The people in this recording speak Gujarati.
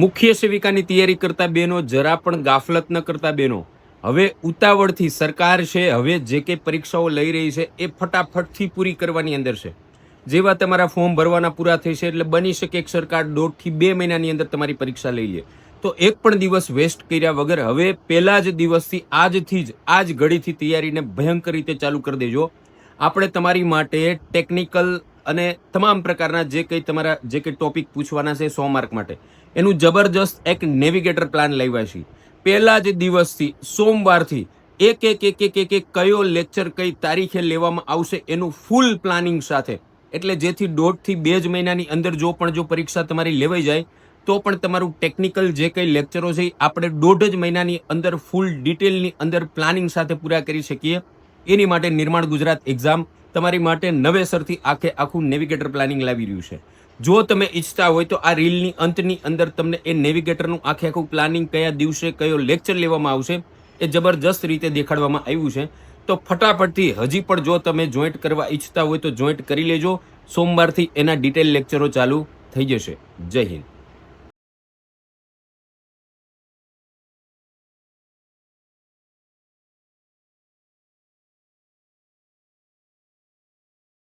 મુખ્ય સેવિકાની તૈયારી કરતા બહેનો જરા પણ ગાફલત ન કરતા બહેનો, હવે ઉતાવળથી સરકાર છે હવે જે કંઈ પરીક્ષાઓ લઈ રહી છે એ ફટાફટથી પૂરી કરવાની અંદર છે. જેવા તમારા ફોર્મ ભરવાના પૂરા થઈ છે એટલે બની શકે કે સરકાર 1.5 થી 2 મહિનાની અંદર તમારી પરીક્ષા લઈ લે. તો એક પણ દિવસ વેસ્ટ કર્યા વગર હવે પહેલા જ દિવસથી આજથી જ આ જ ઘડીથી તૈયારીને ભયંકર રીતે ચાલુ કરી દેજો. આપણે તમારી માટે ટેકનિકલ અને તમામ પ્રકારના જે કંઈ ટોપિક પૂછવાના છે 100 માર્ક માટે એનું જબરજસ્ત એક નેવિગેટર પ્લાન લાવ્યા છીએ. પહેલા જ દિવસથી સોમવારથી એક કયો લેક્ચર કઈ તારીખે લેવામાં આવશે એનું ફૂલ પ્લાનિંગ સાથે, એટલે જેથી 1.5 થી 2 જ મહિનાની અંદર જો પરીક્ષા તમારી લેવાઈ જાય તો પણ તમારું ટેકનિકલ જે કંઈ લેક્ચરો છે આપણે 1.5 જ મહિનાની અંદર ફૂલ ડિટેલની અંદર પ્લાનિંગ સાથે પૂરા કરી શકીએ. એની માટે નિર્માણ ગુજરાત એક્ઝામ તમારી માટે નવેસરથી આખું નેવિગેટર પ્લાનિંગ લાવી રહ્યું છે. જો તમે ઈચ્છતા હોય તો આ રીલની અંતની અંદર તમને એ નેવિગેટરનું આખું પ્લાનિંગ કયા દિવસે કયો લેક્ચર લેવામાં આવશે એ જબરજસ્ત રીતે દેખાડવામાં આવ્યું છે. તો ફટાફટથી હજી પણ જો તમે જોઈન્ટ કરવા ઈચ્છતા હોય તો જોઈન્ટ કરી લેજો. સોમવારથી એના ડિટેલ લેક્ચરો ચાલુ થઈ જશે. જય હિન્દ.